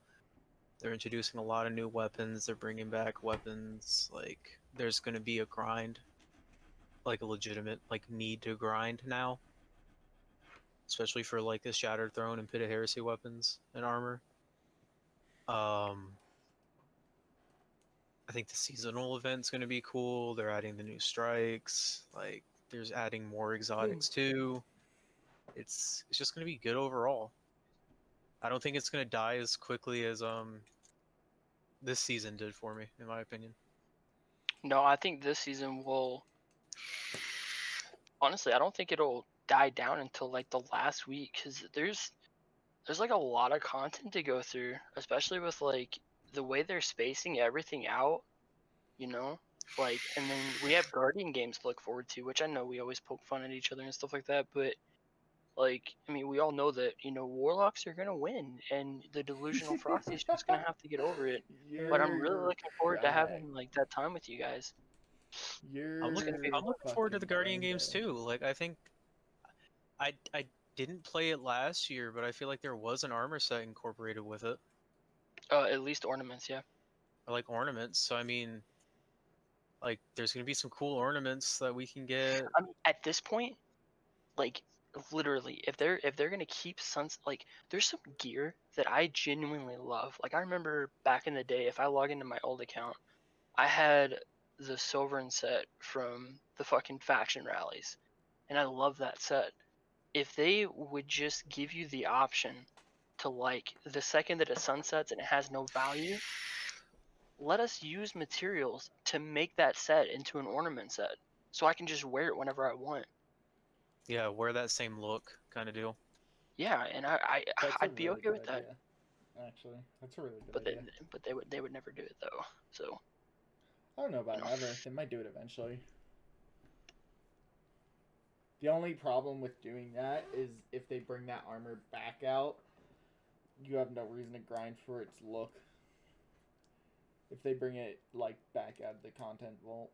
They're introducing a lot of new weapons. They're bringing back weapons. Like, there's gonna be a grind, like a legitimate like need to grind now, especially for like the Shattered Throne and Pit of Heresy weapons and armor. I think the seasonal event's gonna be cool. They're adding the new strikes. Like, there's adding more exotics too. It's just gonna be good overall. I don't think it's gonna die as quickly as this season did for me, in my opinion. No, I think this season will. Honestly, I don't think it'll die down until like the last week because there's like a lot of content to go through, especially with like the way they're spacing everything out, you know? Like, and then we have Guardian games to look forward to, which I know we always poke fun at each other and stuff like that, but like, I mean, we all know that, you know, Warlocks are gonna win, and the delusional Frosty's just gonna have to get over it. But I'm really looking forward to having like that time with you guys. I'm looking forward to the Guardian games too. Like, I think I didn't play it last year, but I feel like there was an armor set incorporated with it. At least ornaments, yeah. I like ornaments, so I mean, like, there's gonna be some cool ornaments that we can get. I mean, at this point, like literally, if they're gonna keep like, there's some gear that I genuinely love. Like I remember back in the day, if I log into my old account, I had the Sovereign set from the fucking faction rallies, and I love that set. If they would just give you the option to, like, the second that it sunsets and it has no value, let us use materials to make that set into an ornament set, so I can just wear it whenever I want. Yeah, wear that same look kind of deal. Yeah, and That's a I'd be really okay good with that. idea. Actually, that's a really good But idea. they would never do it though. So I don't know about you know. never. They might do it eventually. The only problem with doing that is if they bring that armor back out, you have no reason to grind for its look. If they bring it like back out of the content vault.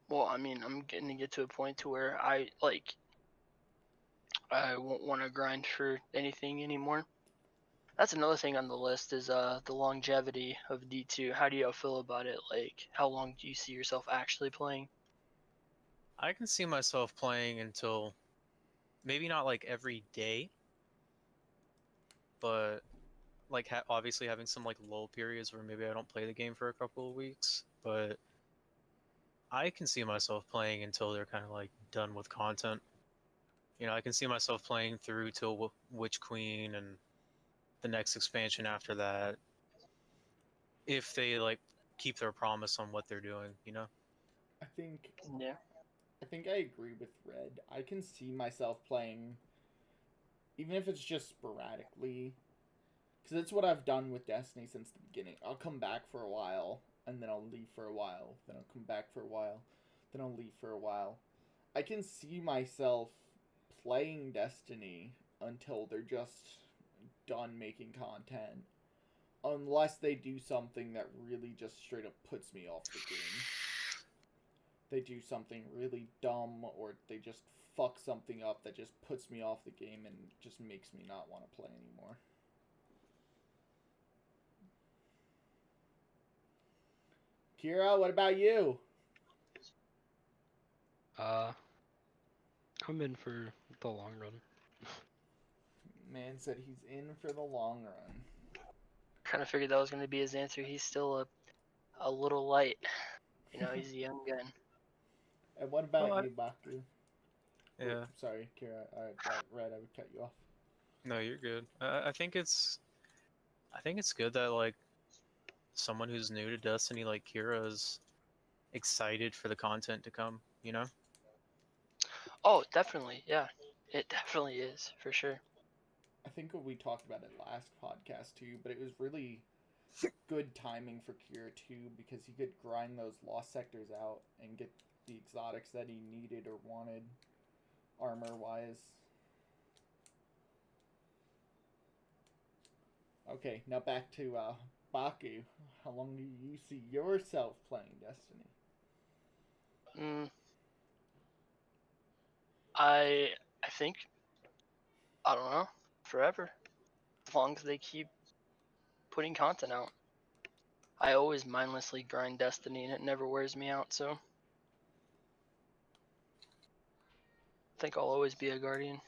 Well, I mean, I'm getting to get to a point to where I won't want to grind for anything anymore. That's another thing on the list is the longevity of D2. How do y'all feel about it? Like, how long do you see yourself actually playing? I can see myself playing until maybe not like every day, but like obviously having some like lull periods where maybe I don't play the game for a couple of weeks. But I can see myself playing until they're kind of like done with content. You know, I can see myself playing through till Witch Queen and the next expansion after that, if they like keep their promise on what they're doing. You know. I think Yeah. I agree with Red. I can see myself playing, even if it's just sporadically, because it's what I've done with Destiny since the beginning. I'll come back for a while, and then I'll leave for a while. Then I'll come back for a while, then I'll leave for a while. I can see myself playing Destiny until they're just done making content. Unless they do something that really just straight up puts me off the game. They do something really dumb, or they just fuck something up that just puts me off the game and just makes me not want to play anymore. Kira, what about you? I'm in for the long run. Man said he's in for the long run. Kind of figured that was going to be his answer. He's still a little light. You know, he's a young gun. And what about Well, you, Baku? Yeah. Oops, sorry, Kira. Red, I would cut you off. No, you're good. I think it's good that like someone who's new to Destiny like Kira is excited for the content to come. You know. Oh, definitely. Yeah, it definitely is for sure. I think we talked about it last podcast too, but it was really good timing for Kira too, because he could grind those lost sectors out and get the exotics that he needed or wanted, armor wise. Okay, now back to Baku. How long do you see yourself playing Destiny? I think, I don't know, forever, as long as they keep putting content out. I always mindlessly grind Destiny and it never wears me out, so I think I'll always be a guardian.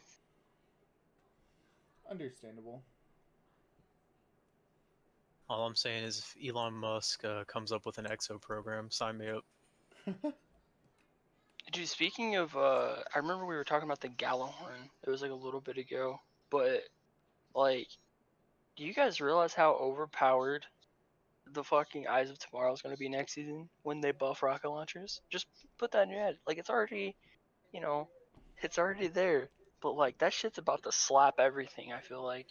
Understandable. All I'm saying is, if Elon Musk comes up with an EXO program, sign me up. Dude, speaking of, I remember we were talking about the Gallahorn. It was like a little bit ago, but like, do you guys realize how overpowered the fucking Eyes of Tomorrow is going to be next season when they buff rocket launchers? Just put that in your head. Like, it's already, you know, it's already there. But like, that shit's about to slap everything. I feel like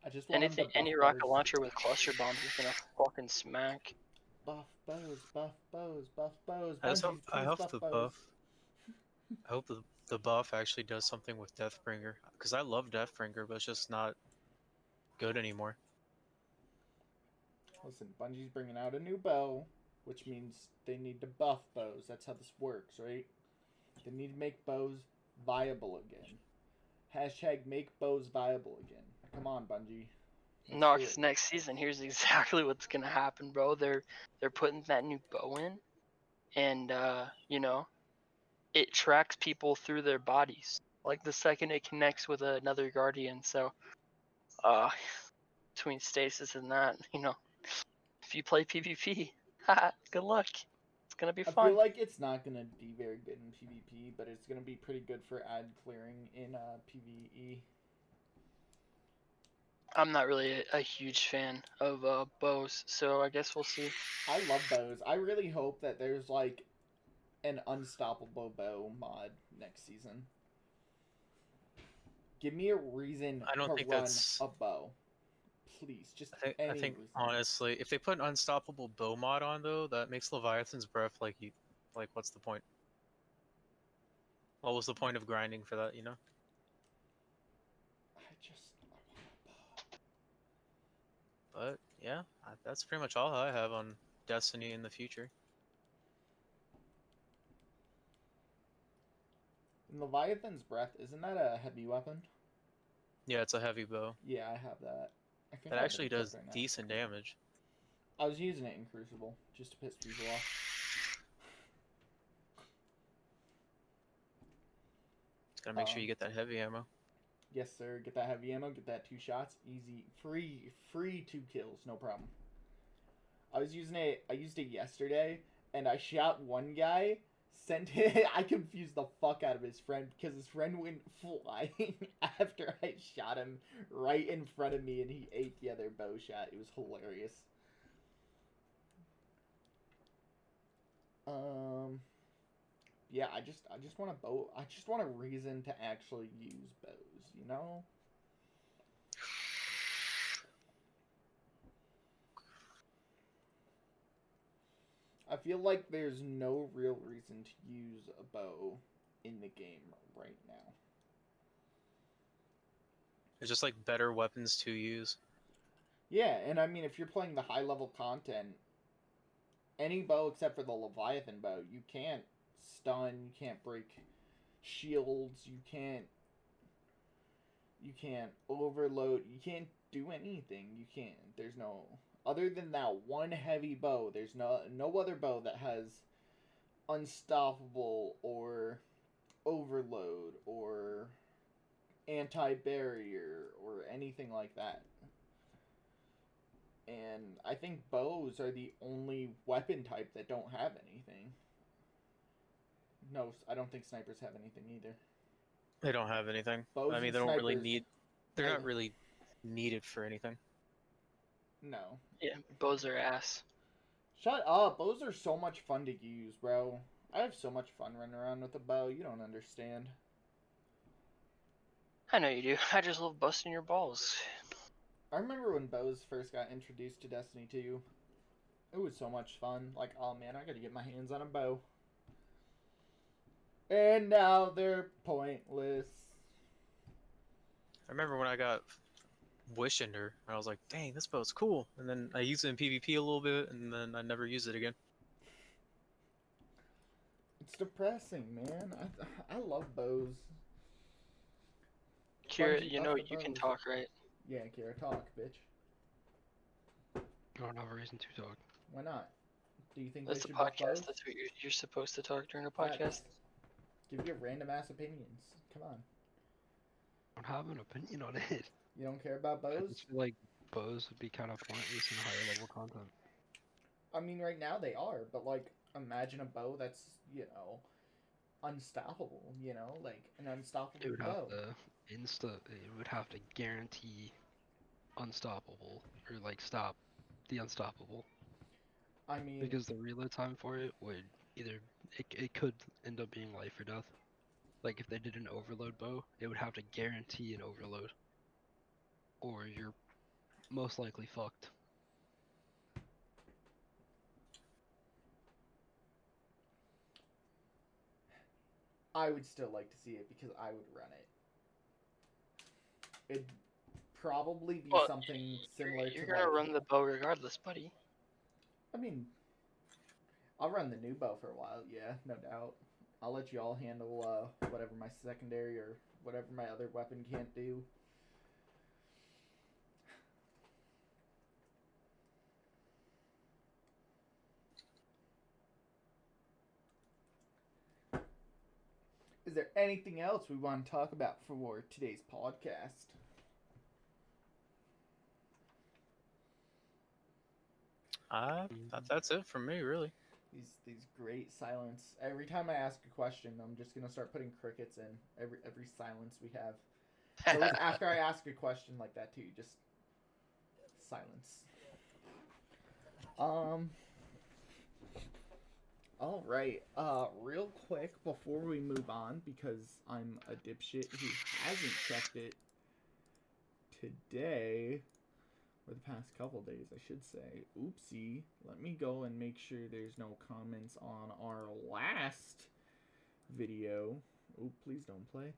I just want him to buff any bows. rocket launcher with cluster bombs is gonna fucking smack. Buff bows, buff bows, buff bows. I Bungees, please buff bows. I hope the buff actually does something with Deathbringer, because I love Deathbringer, but it's just not good anymore. Listen, Bungie's bringing out a new bow, which means they need to buff bows. That's how this works, right? They need to make bows viable again. Hashtag make bows viable again. Come on, Bungie. No, do because it. next season, here's exactly what's gonna happen, bro. They're putting that new bow in, and you know, it tracks people through their bodies. Like the second it connects with another guardian. So, between stasis and that, you know, if you play PvP, good luck. It's gonna be I fun. feel like it's not gonna be very good in PvP, but it's gonna be pretty good for ad clearing in PvE. I'm not really a huge fan of bows, so I guess we'll see. I love bows. I really hope that there's like an unstoppable bow mod next season. Give me a reason I don't to think run that's. a bow. Please, just I any think reason. honestly, if they put an unstoppable bow mod on though, that makes Leviathan's breath like you. Like, what's the point? What was the point of grinding for that? You know. I want a bow. But yeah, that's pretty much all I have on Destiny in the future. And Leviathan's breath, isn't that a heavy weapon? Yeah, it's a heavy bow Yeah, I have that. I think that I have it actually equipped does right now. decent damage. I was using it in Crucible just to piss people off. Just gotta make sure you get that heavy ammo. Yes, sir. Get that heavy ammo. Get that 2 shots. Easy, free 2 kills. No problem. I used it yesterday, and I shot one guy. Sent it. I confused the fuck out of his friend because his friend went flying after I shot him right in front of me, and he ate the other bow shot. It was hilarious. Yeah, I just want a bow. I just want a reason to actually use bows, you know? I feel like there's no real reason to use a bow in the game right now. It's just like better weapons to use. Yeah, and I mean, if you're playing the high level content, any bow except for the Leviathan bow, you can't stun, you can't break shields, you can't overload, you can't do anything. You can't. There's no other than that one heavy bow. There's no other bow that has unstoppable or overload or anti-barrier or anything like that. And I think bows are the only weapon type that don't have anything. No, I don't think snipers have anything either. They don't have anything. Bows I mean, and they don't really snipers. need. They're not really needed for anything. No. Yeah, bows are ass. Shut up. Bows are so much fun to use, bro. I have so much fun running around with a bow. You don't understand. I know you do. I just love busting your balls. I remember when bows first got introduced to Destiny 2. It was so much fun. Like, oh man, I gotta get my hands on a bow. And now they're pointless. I remember when I got Wishender, I was like, dang, this bow's cool. And then I used it in PvP a little bit, and then I never used it again. It's depressing, man. I love bows. Kira, Bungie you buff know the you can bows. talk, right? Yeah, Kira, talk, bitch. I don't have a reason to talk. Why not? Do you think That's they a should buff bows? podcast. That's what you're supposed to talk during a Facts. podcast. Give your random ass opinions. Come on. I don't have an opinion on it. You don't care about I bows? just feel like bows would be kind of pointless in higher level content. I mean, right now they are, but like, imagine a bow that's, unstoppable, like an unstoppable It would bow. have to it would have to guarantee unstoppable or like stop the unstoppable. I mean, Because the reload time for it would either it could end up being life or death. Like if they did an overload bow, it would have to guarantee an overload. Or you're most likely fucked. I would still like to see it because I would run it. It'd probably be Well, something similar You're to gonna like, run the bow regardless, buddy. I mean, I'll run the new bow for a while, yeah, no doubt. I'll let you all handle whatever my secondary or whatever my other weapon can't do. is there anything else we want to talk about for today's podcast? That's it for me, really. These great silence. Every time I ask a question, I'm just gonna start putting crickets in every silence we have. So after I ask a question like that too, just silence. All right. Real quick before we move on, because I'm a dipshit who hasn't checked it today, or the past couple days, I should say. Oopsie. Let me go and make sure there's no comments on our last video. Oh, please don't play.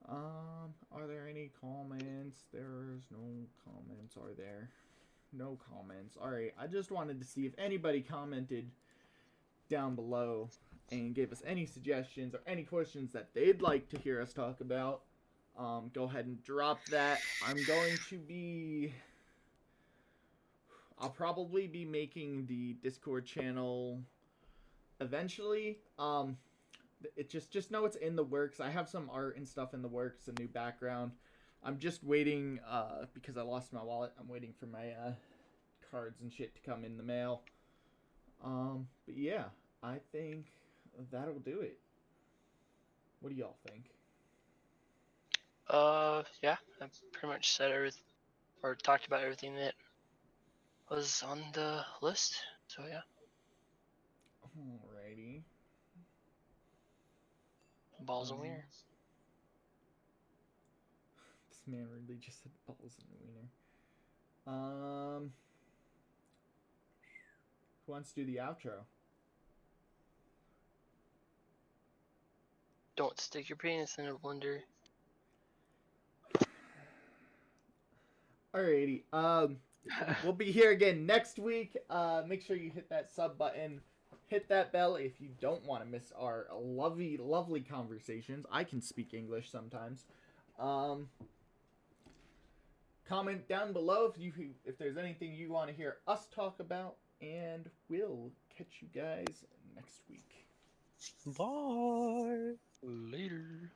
Are there any comments? There's no comments, are there? No comments. Alright, I just wanted to see if anybody commented down below and gave us any suggestions or any questions that they'd like to hear us talk about. Go ahead and drop that. I'll probably be making the Discord channel eventually. It just know it's in the works. I have some art and stuff in the works, a new background. I'm just waiting, because I lost my wallet. I'm waiting for my cards and shit to come in the mail. But yeah, I think that'll do it. What do y'all think? Yeah, I pretty much said everything, or talked about everything that was on the list. So yeah. Alrighty. Balls and wiener. This man really just said balls and wiener. Who wants to do the outro? Don't stick your penis in a blender. Alrighty. We'll be here again next week. Make sure you hit that sub button. Hit that bell if you don't want to miss our lovely, lovely conversations. I can speak English sometimes. Comment down below if there's anything you want to hear us talk about, and we'll catch you guys next week. Bye. Later.